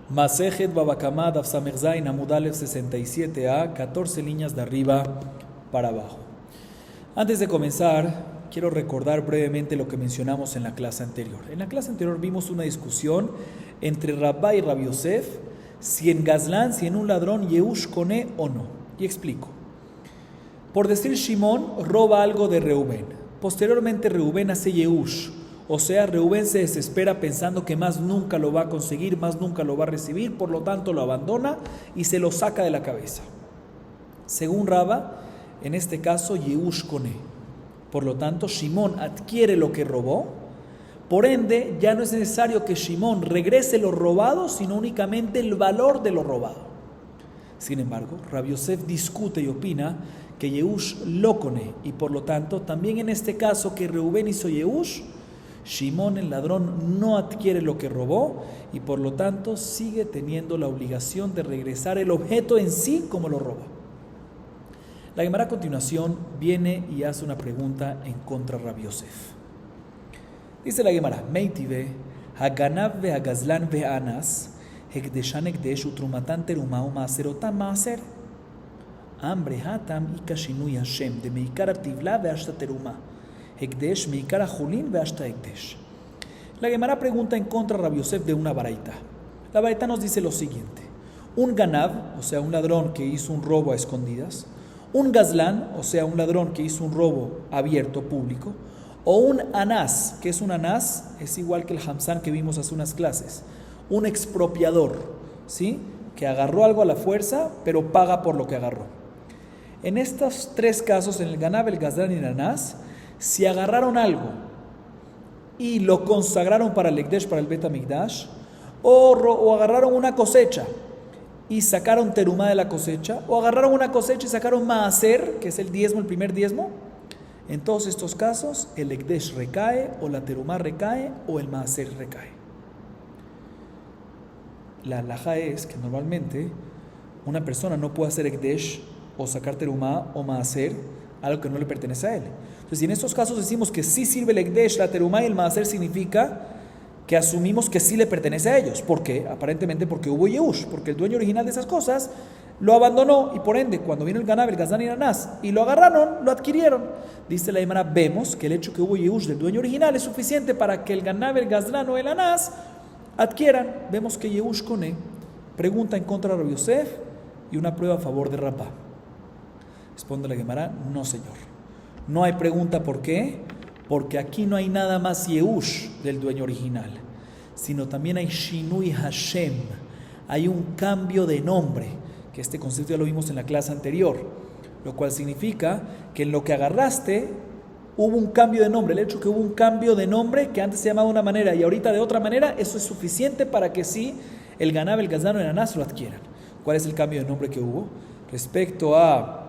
Masejet Babakamad Afsamerzain Amudalev 67a, 14 líneas de arriba para abajo. Antes de comenzar, quiero recordar brevemente lo que mencionamos en la clase anterior. En la clase anterior vimos una discusión entre Rabba y Rabbi Yosef, si en Gazlán, si en un ladrón, Yehush Koné o no. Y explico. Por decir Shimón, roba algo de Reubén. Posteriormente Reubén hace Yehush. O sea, Reubén se desespera pensando que más nunca lo va a conseguir, más nunca lo va a recibir, por lo tanto lo abandona y se lo saca de la cabeza. Según Rabba, en este caso, Yehush Koné. Por lo tanto, Shimón adquiere lo que robó. Por ende, ya no es necesario que Shimón regrese lo robado, sino únicamente el valor de lo robado. Sin embargo, Rabbi Yosef discute y opina que Yehush lo Koné, y por lo tanto, también en este caso que Reubén hizo Yehush, Shimón, el ladrón, no adquiere lo que robó y por lo tanto sigue teniendo la obligación de regresar el objeto en sí como lo robó. La Gemara a continuación viene y hace una pregunta en contra de Rabbi Yosef. Dice la Gemara: Meitive, Haganav ve Hagazlan ve Anas, Hekdeshan Hekdesh utrumatan teruma umaaserotam maaser. Ambre hatam ikashinui Hashem de meikar ativla ve hasta teruma. Hekdesh meikar ajulin ve hasta Hekdesh. La Gemara pregunta en contra de Rabbi Yosef de una baraita. La baraita nos dice lo siguiente: un ganav, o sea, un ladrón que hizo un robo a escondidas, un gazlán, o sea, un ladrón que hizo un robo abierto, público, o un anás, que es un anás, es igual que el hamzán que vimos hace unas clases, un expropiador, ¿sí? Que agarró algo a la fuerza, pero paga por lo que agarró. En estos tres casos, en el ganav, el gazlán y el anás, si agarraron algo y lo consagraron para el Ekdesh, para el Bet HaMikdash, o agarraron una cosecha y sacaron terumá de la cosecha, o agarraron una cosecha y sacaron maaser, que es el diezmo, el primer diezmo, en todos estos casos el Ekdesh recae, o la terumá recae, o el maaser recae. La halajá es que normalmente una persona no puede hacer Ekdesh o sacar terumá o maaser algo que no le pertenece a él. Entonces, si en estos casos decimos que sí sirve el Ekdesh, la terumá y el maaser, significa que asumimos que sí le pertenece a ellos. ¿Por qué? Aparentemente porque hubo Yehush, porque el dueño original de esas cosas lo abandonó y por ende, cuando vino el Ganav, el Gazlán y el Anás y lo agarraron, lo adquirieron. Dice la Gemara, vemos que el hecho que hubo Yehush del dueño original es suficiente para que el Ganav, el Gazlán o el Anás adquieran. Vemos que Yehush Koné pregunta en contra de Rabbi Yosef y una prueba a favor de Rabba. Responde la Gemara, no señor. No hay pregunta, ¿por qué? Porque aquí no hay nada más Yehush del dueño original, sino también hay Shinui Hashem, hay un cambio de nombre, que este concepto ya lo vimos en la clase anterior, lo cual significa que en lo que agarraste hubo un cambio de nombre. El hecho que hubo un cambio de nombre, que antes se llamaba de una manera y ahorita de otra manera, eso es suficiente para que sí el Ganav, el Gazlán o el Anás lo adquieran. ¿Cuál es el cambio de nombre que hubo? Respecto a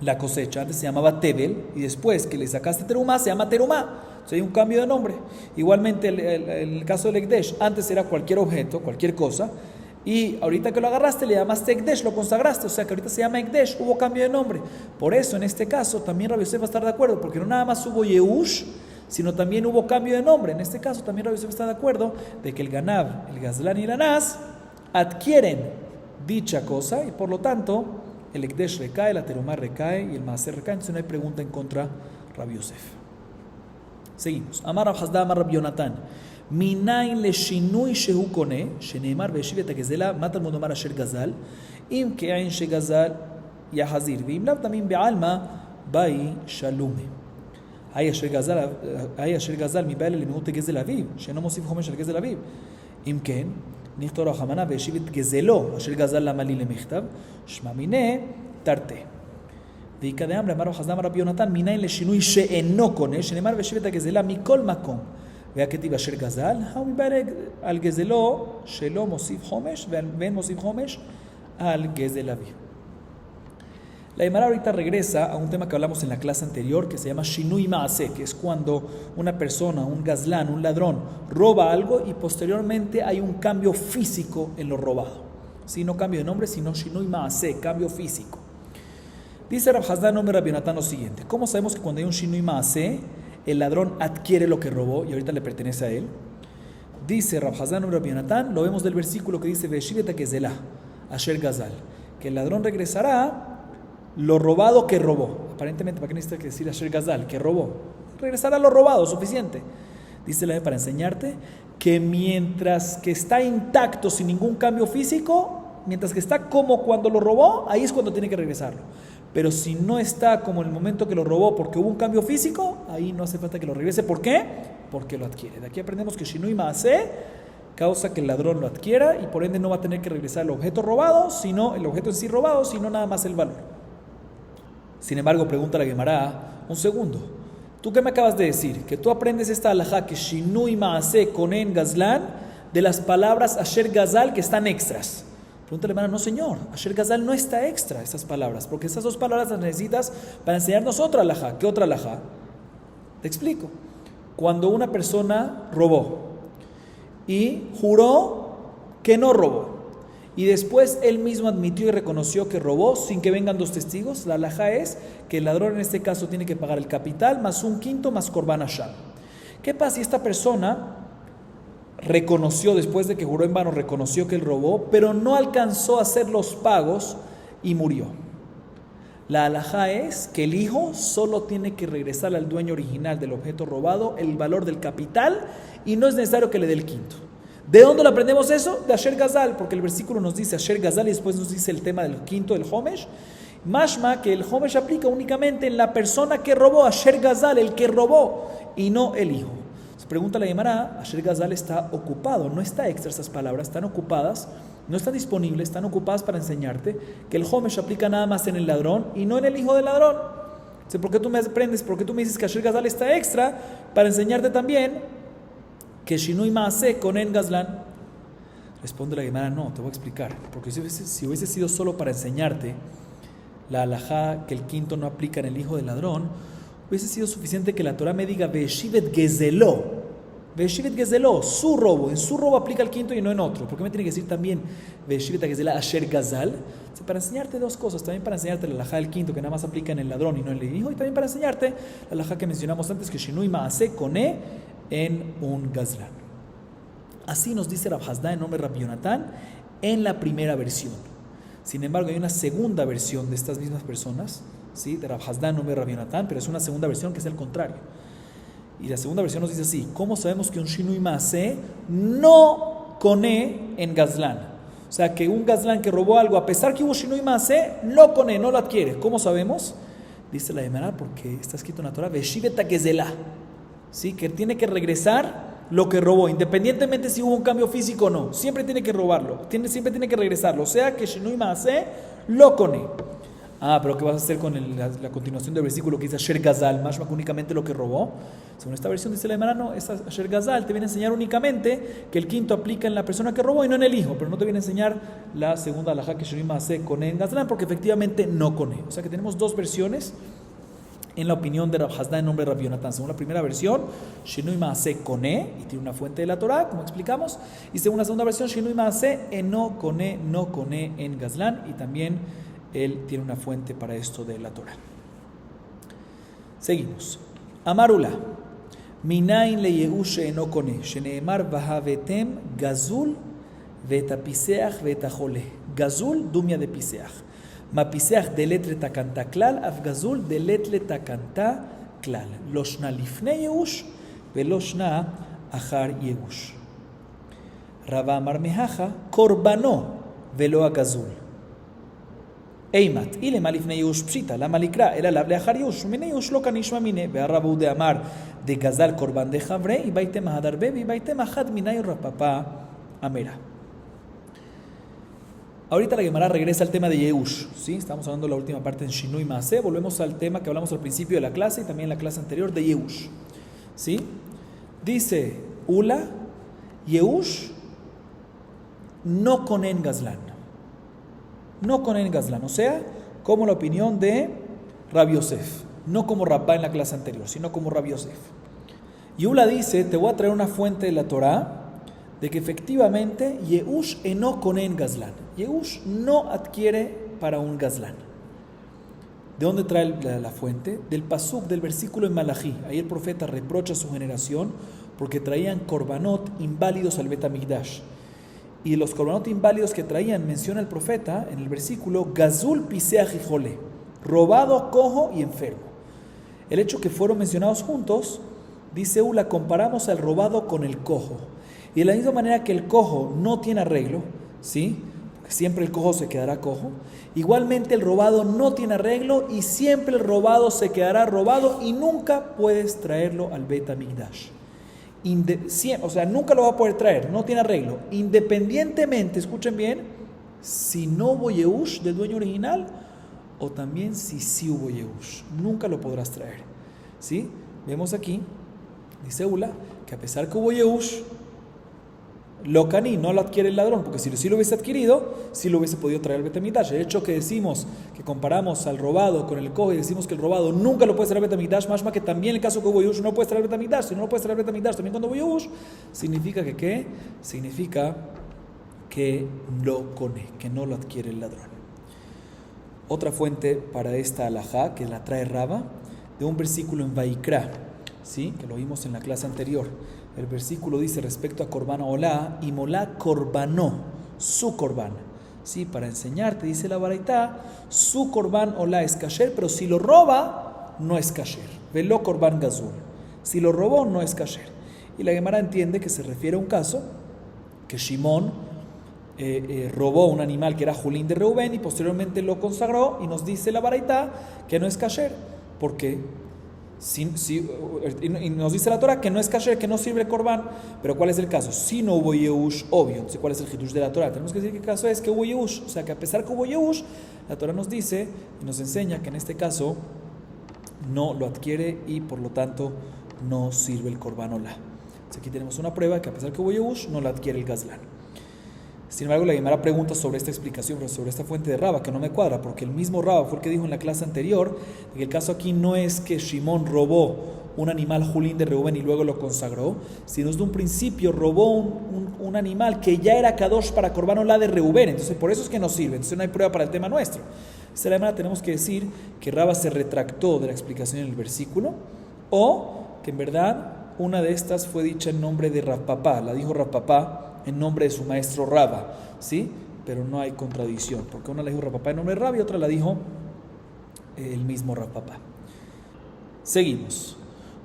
la cosecha, antes se llamaba Tebel y después que le sacaste terumá se llama terumá. Entonces hay un cambio de nombre. Igualmente el caso del Ekdesh, antes era cualquier objeto, cualquier cosa, y ahorita que lo agarraste le llamaste Ekdesh, lo consagraste, o sea que ahorita se llama Ekdesh, hubo cambio de nombre. Por eso en este caso también Rabbi Yosef va a estar de acuerdo, porque no nada más hubo Yehush, sino también hubo cambio de nombre. En este caso también Rabbi Yosef está de acuerdo de que el Ganav, el Gazlán y el Anás adquieren dicha cosa y por lo tanto el Ekdesh recae, la terumá recae y el maaser recae. Entonces no hay pregunta en contra de Rabbi Yosef. Seguimos. Amar Rav Hasda, Amar Rabbi Yonatan. Minain le shinui shehu kone, sheneimar ve'eshiv et hagezela, matal modomar asher gazal, im ke'ain shegazal yahazir, ve'im lav tamim be'alma bai shalume. Hay asher gazal mi baile lemiut gezel aviv, sheno mosif chomesh al gezel aviv. Im ken, נכתוב רחמנה והשיב את גזלו אשר גזל למלי למכתב שמע מיניה תרתי ואיכא דאמרי אמר רב חסדא אמר רבי יונתן מניין לשינוי שאינו קונה שנאמר והשיב את הגזלה מכל מקום והיה כתיב אשר גזל הוא מבעלה על גזלו שלא מוסיף חומש ואין מוסיף חומש על גזל אביו. La Gemara ahorita regresa a un tema que hablamos en la clase anterior que se llama Shinui Maaseh, que es cuando una persona, un gazlán, un ladrón, roba algo y posteriormente hay un cambio físico en lo robado. ¿Sí? No cambio de nombre, sino Shinui Maaseh, cambio físico. Dice Rav Hasda, nombre Rabbi Yonatan, lo siguiente: ¿cómo sabemos que cuando hay un Shinui Maaseh, el ladrón adquiere lo que robó y ahorita le pertenece a él? Dice Rab Hazdan o Rabbi Yonatán, lo vemos del versículo que dice Veshivet Kezelah, Asher Gazal, que el ladrón regresará lo robado que robó. Aparentemente, ¿para qué necesita decir Asher Gazal? Que robó. Regresará lo robado, suficiente. Dice la para enseñarte que mientras que está intacto, sin ningún cambio físico, mientras que está como cuando lo robó, ahí es cuando tiene que regresarlo. Pero si no está como en el momento que lo robó porque hubo un cambio físico, ahí no hace falta que lo regrese. ¿Por qué? Porque lo adquiere. De aquí aprendemos que Shinui Maaseh causa que el ladrón lo adquiera y por ende no va a tener que regresar el objeto robado, sino el objeto en sí robado, sino nada más el valor. Sin embargo, pregunta la Gemara, un segundo. ¿Tú qué me acabas de decir? Que tú aprendes esta halajá que Shinui Maaseh Konen Gazlan de las palabras Asher Gazal que están extras. Pregúntale, hermano, no señor, Asher Gazal no está extra estas palabras, porque esas dos palabras las necesitas para enseñarnos otra halajá. ¿Qué otra halajá? Te explico. Cuando una persona robó y juró que no robó, y después él mismo admitió y reconoció que robó sin que vengan dos testigos, la halajá es que el ladrón en este caso tiene que pagar el capital más un quinto más Korban Hasham. ¿Qué pasa si esta persona reconoció, después de que juró en vano, reconoció que él robó, pero no alcanzó a hacer los pagos y murió? La halajá es que el hijo solo tiene que regresar al dueño original del objeto robado el valor del capital y no es necesario que le dé el quinto. ¿De dónde lo aprendemos eso? De Asher Gazal, porque el versículo nos dice Asher Gazal y después nos dice el tema del quinto, del Homesh. Mashma, que el Homesh aplica únicamente en la persona que robó, Asher Gazal, el que robó, y no el hijo. Se pregunta la Gemara, Asher Gazal está ocupado, no está extra estas palabras, están ocupadas, no están disponibles, están ocupadas para enseñarte que el Homesh aplica nada más en el ladrón y no en el hijo del ladrón. Entonces, ¿por qué tú me aprendes? ¿Por qué tú me dices que Asher Gazal está extra? Para enseñarte también que Shinui Maaseh Konen Gazlan. Responde la Gemara, no, te voy a explicar. Porque si hubiese sido solo para enseñarte la halajá que el quinto no aplica en el hijo del ladrón, hubiese sido suficiente que la Torah me diga Veshivet Gezeló. Veshivet Gezeló, su robo. En su robo aplica el quinto y no en otro. ¿Por qué me tiene que decir también Veshivet Gezelá Asher Gazal? Para enseñarte dos cosas. También para enseñarte la halajá del quinto que nada más aplica en el ladrón y no en el hijo. Y también para enseñarte la halajá que mencionamos antes que Shinui Maaseh Konen en un Gazlan. Así nos dice Rab Hazdan en nombre de Rabbi Yonatán en la primera versión. Sin embargo, hay una segunda versión de estas mismas personas, ¿sí? De Rab Hazdan en nombre de Rabbi Yonatán, pero es una segunda versión que es el contrario. Y la segunda versión nos dice así: ¿cómo sabemos que un Shinui Maaseh no coné en Gazlan? O sea, que un Gazlan que robó algo, a pesar que hubo Shinui Maaseh, no coné, no lo adquiere. ¿Cómo sabemos? Dice la Gemara, porque está escrito en la Torah, Veshivet Gezelah. ¿Sí? Que tiene que regresar lo que robó, independientemente si hubo un cambio físico o no. Siempre tiene que robarlo, siempre tiene que regresarlo. O sea que Shinui Maaseh lo coné. Pero ¿qué vas a hacer con la continuación del versículo que dice Asher Gazal, más que únicamente lo que robó? Según esta versión dice la Gemara, no, Asher Gazal te viene a enseñar únicamente que el quinto aplica en la persona que robó y no en el hijo, pero no te viene a enseñar la segunda halajá que Shinui Maaseh coné en Gazlan, porque efectivamente no coné. O sea que tenemos dos versiones en la opinión de Rab Hazdan en nombre de Rabbi Yonatán. Según la primera versión, Shinui Maaseh Koné, y tiene una fuente de la Torah, como explicamos. Y según la segunda versión, Shinui Maaseh no Koné en Gazlan, y también él tiene una fuente para esto de la Torah. Seguimos. Amarula. Minain le Yehush eno Koné, sheneemar vahavetem gazul vetapiseach vetachole. Gazul, dumia de piseach. Mapiseach de letre takanta klal, afgazul de letre takanta klal. Loshna lifne Yehush, veloshna achar Yehush. Rava amar mehaja, korbano, velo agazul. Eimat, ile malifne Yehush pshita, la malikra, el alab le achar Yehush, mine Yehush lo kanishma mine, ve'arrabu de amar de gazal korban de javre, y baitem ahadarbe, y baitem ahad minay rapapa amera. Ahorita la Gemara regresa al tema de Yehush, ¿sí? Estamos hablando de la última parte en Shinui Maaseh. Volvemos al tema que hablamos al principio de la clase y también en la clase anterior de Yehush, ¿sí? Dice Ula, Yehush no konen Gazlan. No konen Gazlan, o sea, como la opinión de Rabbi Yosef. No como Rabba en la clase anterior, sino como Rabbi Yosef. Y Ula dice, te voy a traer una fuente de la Torah de que efectivamente Yehush eno konen Gazlan. Yehush no adquiere para un Gazlan. ¿De dónde trae la fuente? Del pasuk, del versículo en Malachi. Ahí el profeta reprocha a su generación porque traían korbanot inválidos al Bet Hamikdash. Y los korbanot inválidos que traían, menciona el profeta en el versículo, Gazul Piseach y Jole, robado, cojo y enfermo. El hecho que fueron mencionados juntos, dice Ula, comparamos al robado con el cojo. Y de la misma manera que el cojo no tiene arreglo, ¿sí? Porque siempre el cojo se quedará cojo. Igualmente el robado no tiene arreglo y siempre el robado se quedará robado y nunca puedes traerlo al Bet Hamikdash. O sea, nunca lo va a poder traer, no tiene arreglo. Independientemente, escuchen bien, si no hubo Yehush del dueño original o también si sí hubo Yehush, nunca lo podrás traer. ¿Sí? Vemos aquí, dice Ula, que a pesar que hubo Yehush, lo caní no lo adquiere el ladrón, porque si sí lo hubiese adquirido, sí lo hubiese podido traer al Bet Hamikdash. El hecho que decimos que comparamos al robado con el cojo y decimos que el robado nunca lo puede traer al Bet Hamikdash, más que también en el caso que hubo Yehush no puede traer al Bet Hamikdash. Si no lo puedes traer al Bet Hamikdash también cuando hubo Yehush, significa que ¿qué? Significa que lo cone, que no lo adquiere el ladrón. Otra fuente para esta alajá, que la trae Raba, de un versículo en Vaikra, ¿sí? Que lo vimos en la clase anterior. El versículo dice respecto a Korban Olá, y Molá Korbanó, su Korban. ¿Sí? Para enseñarte, dice la Baraitá, su Korban Olá es kasher, pero si lo roba, no es kasher. Veló Korban Gazul. Si lo robó, no es kasher. Y la Gemara entiende que se refiere a un caso que Shimón robó un animal que era Julín de Reubén y posteriormente lo consagró, y nos dice la Baraitá que no es kasher. ¿Por qué? Y nos dice la Torah que no es kasher, que no sirve el Korban. Pero ¿cuál es el caso? Si no hubo Yehush, obvio. Entonces, ¿cuál es el Hidush de la Torah? Tenemos que decir que el caso es que hubo Yehush. O sea, que a pesar que hubo Yehush, la Torah nos dice y nos enseña que en este caso no lo adquiere y por lo tanto no sirve el Korban Olá. Entonces, aquí tenemos una prueba que a pesar que hubo Yehush, no lo adquiere el Gazlán. Sin embargo, la Gemara pregunta sobre esta explicación, sobre esta fuente de Raba, que no me cuadra, porque el mismo Raba fue el que dijo en la clase anterior que el caso aquí no es que Shimón robó un animal Julín de Reubén y luego lo consagró, sino desde un principio robó un animal que ya era Kadosh para Korban Olá de Reubén. Entonces, por eso es que no sirve. Entonces, no hay prueba para el tema nuestro. Esta Gemara tenemos que decir que Raba se retractó de la explicación en el versículo, o que en verdad una de estas fue dicha en nombre de Rav Papá, la dijo Rav Papá en nombre de su maestro Raba, ¿sí? Pero no hay contradicción, porque una la dijo Rav Papá en nombre de Raba y otra la dijo el mismo Rav Papá. Seguimos.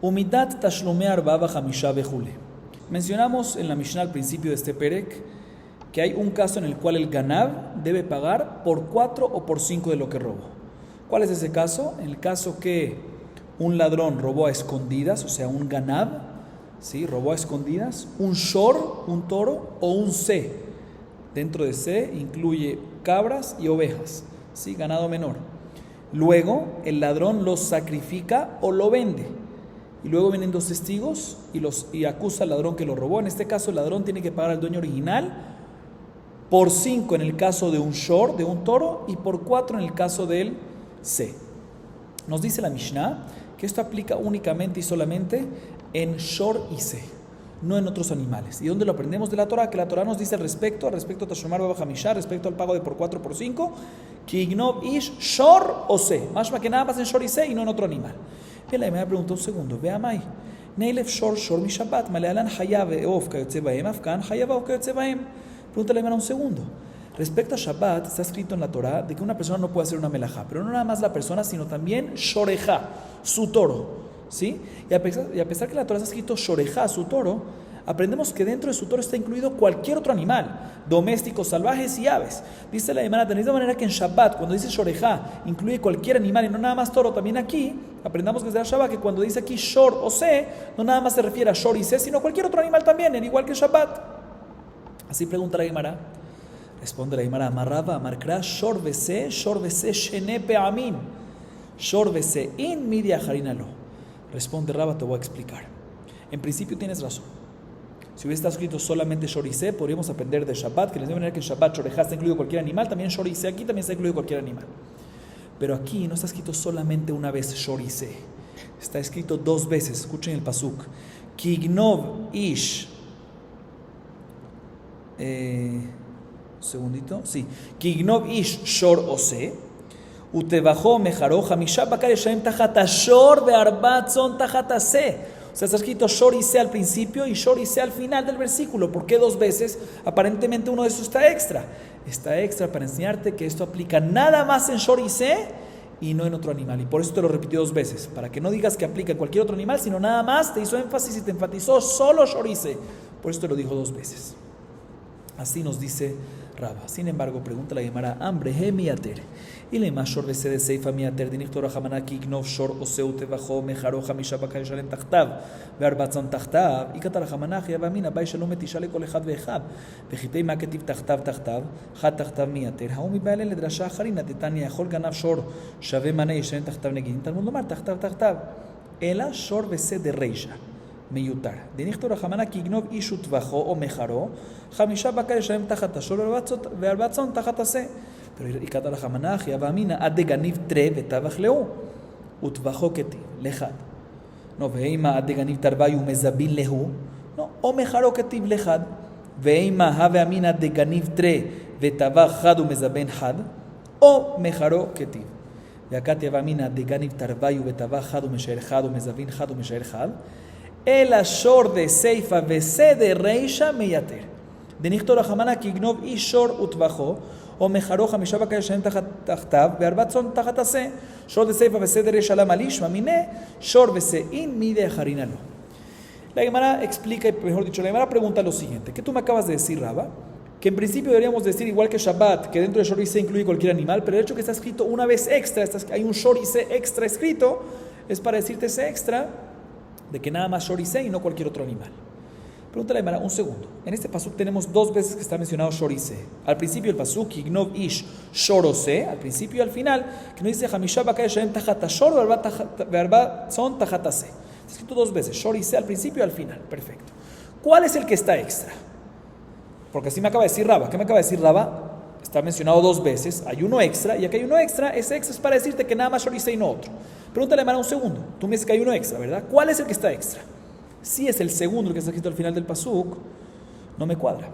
Umidat tashlumei arba v'chamisha bejule. Mencionamos en la Mishnah al principio de este perek que hay un caso en el cual el ganab debe pagar por 4 o por 5 de lo que robó. ¿Cuál es ese caso? En el caso que un ladrón robó a escondidas, o sea, un ganab, ¿sí? Robó a escondidas, un shor, un toro, o un se. Dentro de se incluye cabras y ovejas, ¿sí? Ganado menor. Luego el ladrón los sacrifica o lo vende. Y luego vienen 2 testigos y acusa al ladrón que lo robó. En este caso el ladrón tiene que pagar al dueño original por 5 en el caso de un shor, de un toro, y por 4 en el caso del se. Nos dice la Mishnah que esto aplica únicamente y solamente en shor y se, no en otros animales. ¿Y dónde lo aprendemos de la Torah? Que la Torah nos dice al respecto a Tashlumar Babajamishá, respecto al pago de por 4 por 5, que ignov ish shor o se, más que nada más en shor y se y no en otro animal. Y la me pregunta un segundo, ve a Mai, neilef shor mi shabbat, malealan hayav eof kayotze bahem, afkan hayav eof kayotze bahem. Pregúntale a un segundo. Respecto a Shabbat, está escrito en la Torah de que una persona no puede hacer una melajá, pero no nada más la persona, sino también shoreja, su toro, ¿sí? Y a pesar que la Torah está escrito shoreja, su toro, aprendemos que dentro de su toro está incluido cualquier otro animal, domésticos, salvajes y aves. Dice la Gemara, de la misma manera que en Shabbat, cuando dice shoreja, incluye cualquier animal y no nada más toro, también aquí, aprendamos desde el Shabbat que cuando dice aquí shor o se, no nada más se refiere a shor y se, sino cualquier otro animal también, igual que en Shabbat. Así pregunta la Gemara. Responde la Gemara, amarraba, amarkra, shor vese, shene pe'amin, shor vese, in midia harinalo. Responde Raba, te voy a explicar. En principio tienes razón. Si hubiese estado escrito solamente shor y se, podríamos aprender de Shabbat, que les debe manera que en Shabbat shorejá está incluido cualquier animal, también shor y se aquí también está incluido cualquier animal. Pero aquí no está escrito solamente una vez shor y se, está escrito 2 veces. Escuchen el pasuk. Kignov ish. Segundito, sí. Kignov ish shor ose, utebajó mejaro hamisha bakar yeshaim tajat ashor be'arbat son tajat ase, O sea, está escrito shor y se al principio y shor y se al final del versículo. ¿Por qué dos veces? Aparentemente uno de esos está extra. Está extra para enseñarte que esto aplica nada más en shor y se y no en otro animal. Y por eso te lo repitió dos veces. Para que no digas que aplica en cualquier otro animal, sino nada más te hizo énfasis y te enfatizó solo shor y se. Por eso te lo dijo dos veces. Así nos dice Raba. Sin embargo, pregunta la Gemara, Ambre he miater. Y le más shor de seifa miater, dinictor Rahamana ki ignov shor o seute bajo mejaro hamisha baka yishalem tachtav, ve'arbatzon tachtav, y kata Rahamana yavamina bai shalom etishale kol echad ve'echad, vechitei ma ketiv tachtav tachtav, chat tachtav miater, haumi baile le drasha harina tetania yachol ganav shor shave mane yishalem tachtav negin, talmud lomar tachtav tachtav, ela shor vese de reisha. מיותר. דניכתו רחמנה כי יגנוב איש וטבחו או מחרו, 5 בקר ישלם תחת השור וארבע צאן תחת השה. יקרא רחמנה אחיה ואמינא עד דגניב תרה וטבח להו, וטבחו כתיב, לחד. ואימא עד דגניב תרוויו מזבין להו, או מחרו כתיב לחד. ואימא הווה אמינא דגניב תרה וטבח חד ומזבין חד, או מחרו כתיב. והקתיה ואמינא דגניב תרוויו וטבח חד ומשאר חד ומזבין חד ומשאר חד. El ashor de seifa vese de reisha meyater. De nichtor Rahamana ki ignov ishor utvajo o mejaro hamisha baka yeshem tachtav ve'arbatzon tachatase. Shor de seifa vese de reisha la malishma mine shor vese in mide harinalo. La Gemara explica, mejor dicho, la Gemara pregunta lo siguiente. ¿Qué tú me acabas de decir, Raba? Que en principio deberíamos decir igual que Shabbat, que dentro de shor y se incluye cualquier animal, pero el hecho que está escrito una vez extra, hay un shor y se extra escrito, es para decirte ese extra de que nada más shor y se y no cualquier otro animal. Pregúntale a Mara un segundo. En este pasuk tenemos dos veces que está mencionado shor y se. Al principio el pasuk ignov ish shor o se, al principio y al final, que nos dice hamisha baka yeshem tachat shor ve'arba tzon tachat se. Está escrito dos veces, shor y se al principio y al final. Perfecto. ¿Cuál es el que está extra? Porque así me acaba de decir Raba. ¿Qué me acaba de decir Raba? Está mencionado dos veces, hay uno extra, y aquí hay uno extra, ese extra es para decirte que nada más shor y se y no otro. Pregúntale a Mara un segundo, tú me dices que hay uno extra, ¿verdad? ¿Cuál es el que está extra? Si es el segundo, el que está escrito al final del pasuk, no me cuadra.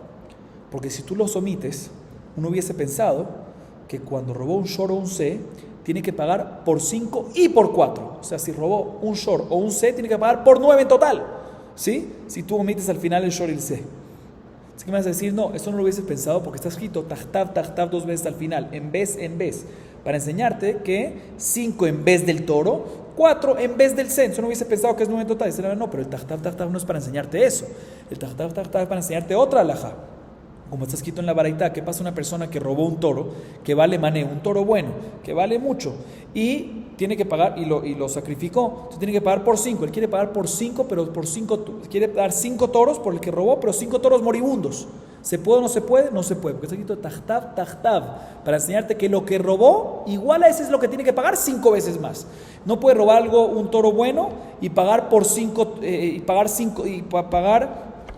Porque si tú los omites, uno hubiese pensado que cuando robó un shor o un se, tiene que pagar por 5 y por 4. O sea, si robó un shor o un se, tiene que pagar por 9 en total. ¿Sí? Si tú omites al final el shor y el se. Así que me vas a decir, no, eso no lo hubiese pensado porque está escrito tachtav dos veces al final, en vez, para enseñarte que 5 en vez del toro, 4 en vez del se. Eso no hubiese pensado que es 9 en total. Dice, no, pero el tachtav no es para enseñarte eso. El tachtav es para enseñarte otra alajá. Como está escrito en la baraita, ¿qué pasa una persona que robó un toro que vale mané, un toro bueno, que vale mucho, y tiene que pagar, y lo sacrificó, entonces tiene que pagar por 5, él quiere pagar por 5, pero por 5, quiere dar 5 toros por el que robó, pero 5 toros moribundos. ¿Se puede o no se puede? No se puede, porque está escrito tachtav, para enseñarte que lo que robó, igual a ese es lo que tiene que pagar 5 veces más. No puede robar un toro bueno y pagar por 5,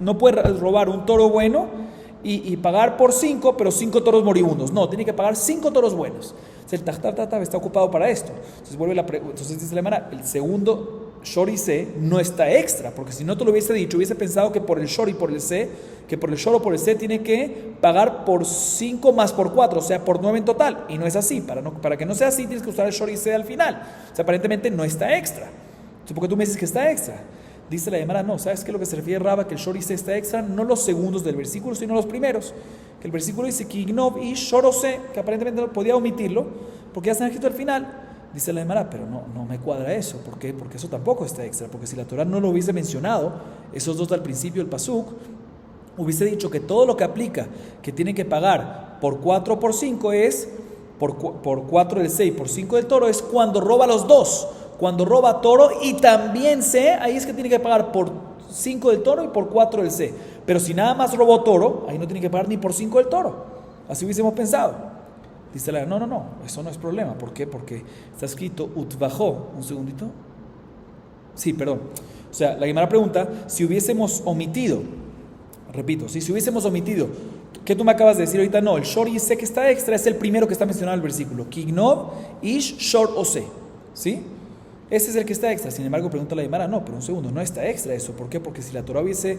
no puede robar un toro bueno y pagar por 5, pero 5 toros moribundos. No, tiene que pagar 5 toros buenos. Entonces, el tachtav está ocupado para esto. Entonces dice la Gemara, el segundo shor y se no está extra, porque si no te lo hubiese dicho, hubiese pensado que por el shor y por el se, que por el shor o por el se tiene que pagar por 5 más por 4, o sea, por 9 en total. Y no es así. Para que no sea así, tienes que usar el shor y se al final. O sea, aparentemente no está extra. Entonces, ¿por qué tú me dices que está extra? Dice la Gemara, no, ¿sabes qué es lo que se refiere Raba? Que el shor y se está extra, no los segundos del versículo, sino los primeros. Que el versículo dice que ignov y shor o se, que aparentemente no podía omitirlo, porque ya está escrito al final. Dice la Gemara, pero no me cuadra eso. ¿Por qué? Porque eso tampoco está extra. Porque si la Torah no lo hubiese mencionado, esos dos al principio del pasuk, hubiese dicho que todo lo que aplica, que tiene que pagar por 4 o por 5 es, por 4 del se y por 5 del toro, es cuando roba los dos. Cuando roba toro y también se, ahí es que tiene que pagar por 5 del toro y por 4 del se. Pero si nada más robó toro, ahí no tiene que pagar ni por 5 del toro. Así hubiésemos pensado. Dice la, no, eso no es problema. ¿Por qué? Porque está escrito utvajó. Un segundito. Sí, perdón. O sea, la Gemara pregunta, si hubiésemos omitido, repito, si hubiésemos omitido, ¿qué tú me acabas de decir ahorita? No, el shor y se que está extra es el primero que está mencionado en el versículo. Kignov, ish, shor o se. ¿Sí? Ese es el que está extra. Sin embargo, pregunta la Gemara, no, pero un segundo, no está extra eso. ¿Por qué? Porque si la Torah hubiese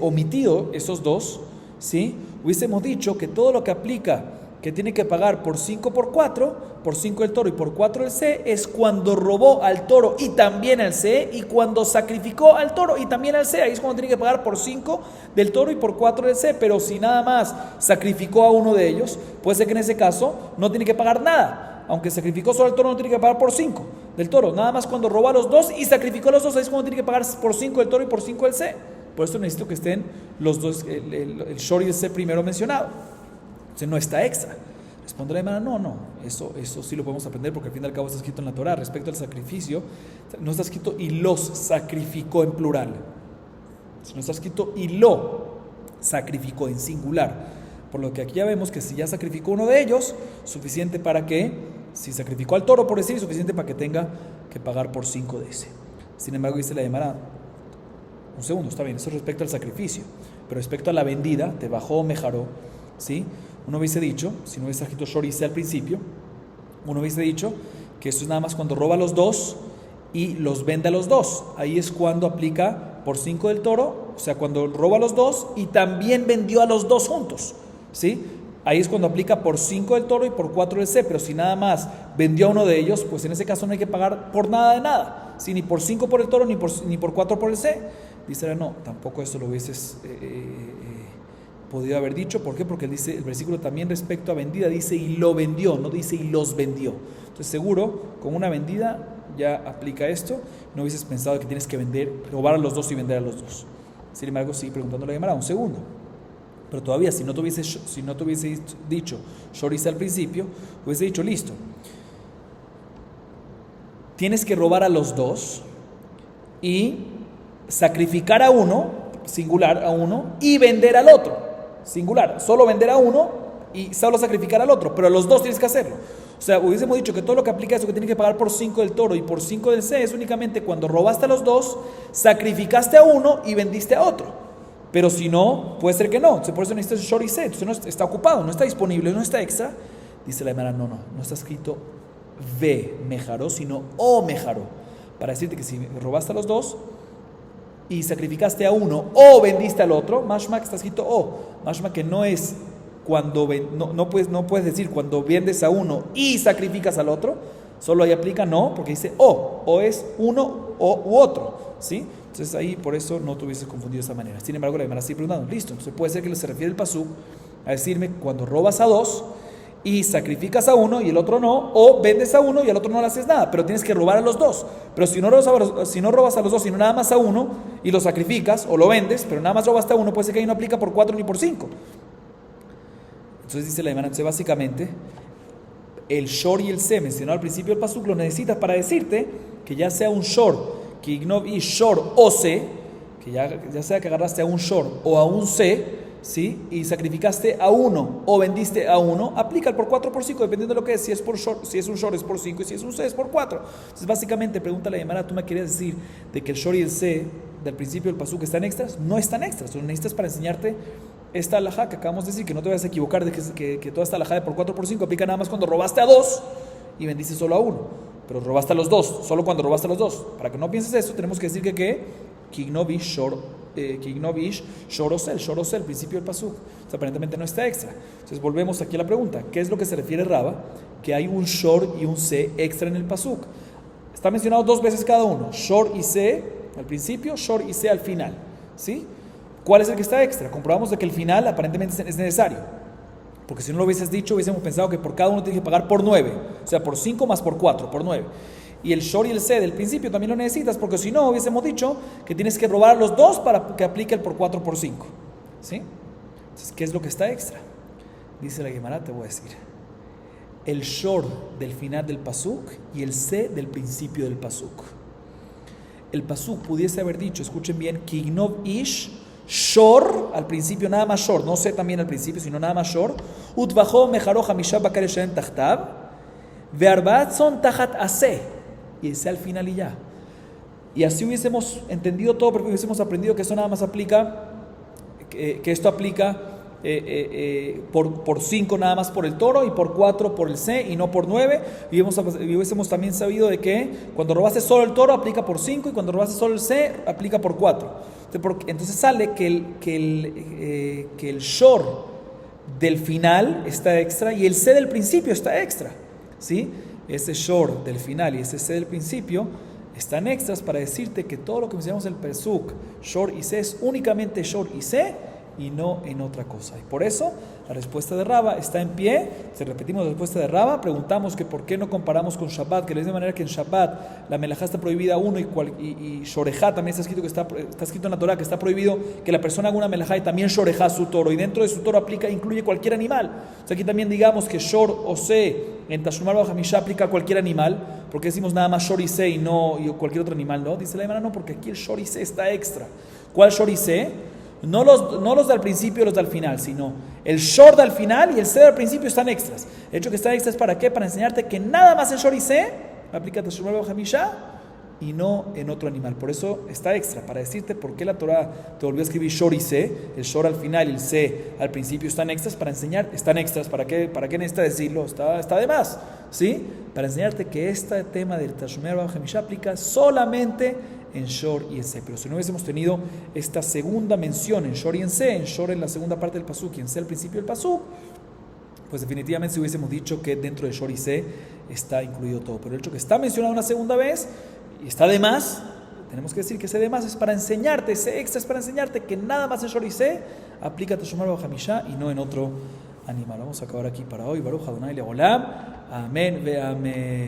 omitido esos dos, ¿sí? Hubiésemos dicho que todo lo que aplica, que tiene que pagar por 5 por 4, por 5 el toro y por 4 el C, es cuando robó al toro y también al C, y cuando sacrificó al toro y también al C. Ahí es cuando tiene que pagar por 5 del toro y por 4 del C. Pero si nada más sacrificó a uno de ellos, puede ser que en ese caso no tiene que pagar nada. Aunque sacrificó solo al toro, no tiene que pagar por 5 del toro. Nada más cuando robó a los dos y sacrificó a los dos, ahí es cuando tiene que pagar por 5 del toro y por 5 del C. Por eso necesito que estén los dos, el shor y el C primero mencionado. Entonces no está extra. Responde la hermana, no, eso sí lo podemos aprender porque al fin y al cabo está escrito en la Torah. Respecto al sacrificio, no está escrito y los sacrificó en plural. No está escrito y lo sacrificó en singular. Por lo que aquí ya vemos que si ya sacrificó uno de ellos, suficiente para que, si sacrificó al toro por decir, suficiente para que tenga que pagar por 5 de ese. Sin embargo, dice la hermana, un segundo, está bien, eso es respecto al sacrificio. Pero respecto a la vendida, te bajó o mejaró, ¿sí? Uno hubiese dicho, si no hubiese escrito shorice al principio, uno hubiese dicho que esto es nada más cuando roba a los dos y los vende a los dos. Ahí es cuando aplica por 5 del toro, o sea, cuando roba a los dos y también vendió a los dos juntos, ¿sí? Ahí es cuando aplica por 5 del toro y por 4 del C. Pero si nada más vendió a uno de ellos, pues en ese caso no hay que pagar por nada de nada, ¿sí? Ni por 5 por el toro ni por 4 por el C. Dice, no, tampoco eso lo hubieses podido haber dicho. ¿Por qué? Porque el versículo también respecto a vendida dice y lo vendió, no dice y los vendió. Entonces seguro con una vendida ya aplica esto. No hubieses pensado que tienes que robar a los dos y vender a los dos. Sin embargo, sí, preguntándole a Gemara, un segundo. Pero todavía, si no te hubiese dicho shorice al principio, hubiese dicho, listo, tienes que robar a los dos y sacrificar a uno, singular a uno, y vender al otro, singular, solo vender a uno y solo sacrificar al otro, pero a los dos tienes que hacerlo. O sea, hubiésemos dicho que todo lo que aplica eso, que tienes que pagar por 5 del toro y por 5 del C, es únicamente cuando robaste a los dos, sacrificaste a uno y vendiste a otro. Pero si no, puede ser que no. Por eso necesitas shor y C. Entonces no está ocupado, no está disponible, no está extra. Dice la hermana, no está escrito ve mejaró, sino o mejaró. Para decirte que si robaste a los dos y sacrificaste a uno o vendiste al otro, mashma que está escrito o. Mashma que no es cuando no puedes decir cuando vendes a uno y sacrificas al otro. Solo ahí aplica no, porque dice o es uno u otro, ¿sí? Entonces ahí por eso no te hubieses confundido de esa manera. Sin embargo, la hermana sigue preguntando, listo, entonces puede ser que se refiere el pasuk a decirme cuando robas a dos y sacrificas a uno y el otro no, o vendes a uno y al otro no le haces nada, pero tienes que robar a los dos. Pero si no robas a los dos, sino nada más a uno y lo sacrificas o lo vendes, pero nada más robaste a uno, puede ser que ahí no aplica por 4 ni por 5. Entonces dice la hermana, entonces básicamente el shor y el C mencionado al principio del pasuk lo necesitas para decirte que ya sea un shor que ignov y shor o C, que ya sea que agarraste a un shor o a un C, ¿sí? Y sacrificaste a uno o vendiste a uno, aplica el por 4 por 5, dependiendo de lo que es. Si es por shor, si es un shor es por 5 y si es un C es por 4. Entonces básicamente, pregúntale a Yemara, ¿tú me querías decir de que el shor y el C del principio del pasuk están extras? No están extras, lo necesitas para enseñarte esta alajá que acabamos de decir, que no te vayas a equivocar de que toda esta alajá de por 4 por 5 aplica nada más cuando robaste a dos y vendiste solo a uno. Pero robaste a los dos, solo cuando robaste a los dos. Para que no pienses eso, tenemos que decir que Kignovish Shorosel, el principio del pasuk. O sea, aparentemente no está extra. Entonces volvemos aquí a la pregunta, ¿qué es lo que se refiere Raba? Que hay un Shor y un C extra en el pasuk. Está mencionado 2 veces cada uno, Shor y C al principio, Shor y C al final, ¿sí? ¿Cuál es el que está extra? Comprobamos de que el final aparentemente es necesario. Porque si no lo hubieses dicho, hubiésemos pensado que por cada uno tienes que pagar por 9. O sea, por 5 más por 4, por 9. Y el shor y el C del principio también lo necesitas, porque si no, hubiésemos dicho que tienes que robar a los dos para que aplique el por 4 por 5. ¿Sí? Entonces, ¿qué es lo que está extra? Dice la Gemara, te voy a decir. El shor del final del pasuk y el C del principio del pasuk. El pasuk pudiese haber dicho, escuchen bien, Kignov ish Shor, al principio nada más Shor, no sé también al principio, sino nada más Shor. Utbajó mejaro hamishah bakar yeshem tachtav, ve'arbaat son tajat ase, y ese al final y ya. Y así hubiésemos entendido todo, porque hubiésemos aprendido que eso nada más aplica, que esto aplica por 5 nada más por el toro y por 4 por el C y no por 9. Y hubiésemos también sabido de que cuando robaste solo el toro aplica por 5 y cuando robaste solo el C aplica por 4. Entonces sale que el shor del final está extra y el C del principio está extra, ¿sí? Ese shor del final y ese C del principio están extras para decirte que todo lo que mencionamos en el Pesuk, shor y C, es únicamente shor y C y no en otra cosa. Y por eso la respuesta de Raba está en pie. Si repetimos la respuesta de Raba, preguntamos que por qué no comparamos con Shabbat, que de la misma manera que en Shabbat la melajá está prohibida uno y shorejá también está escrito en la Torah que está prohibido que la persona haga una melajá y también shorejá su toro, y dentro de su toro incluye cualquier animal. O sea, aquí también digamos que shor o se en Tashumar Baja Misha aplica a cualquier animal, porque decimos nada más shor y se y no y cualquier otro animal, ¿no? Dice la hermana, no, porque aquí el shor y se está extra. ¿Cuál shor y se? No los del principio y los del final, sino el shor del final y el se del principio están extras. El hecho que están extras, ¿para qué? Para enseñarte que nada más en shor y se aplica a Tashumar Baja Misha y no en otro animal. Por eso está extra, para decirte por qué la Torah te volvió a escribir shor y se, el shor al final y el se al principio están extras, para enseñar, están extras, ¿para qué necesita decirlo? Está de más, ¿sí? Para enseñarte que este tema del Tashumar Baja Misha aplica solamente en shor y en se. Pero si no hubiésemos tenido esta segunda mención en shor y en se, en shor en la segunda parte del pasuk y en se al principio del pasuk, pues definitivamente si hubiésemos dicho que dentro de shor y se está incluido todo. Pero el hecho que está mencionado una segunda vez y está de más, tenemos que decir que ese de más es para enseñarte, ese extra es para enseñarte que nada más en shor y se aplica Teshumar Baja Misha y no en otro animal. Vamos a acabar aquí para hoy. Baruch Adonai Leolam. Amén ve amén.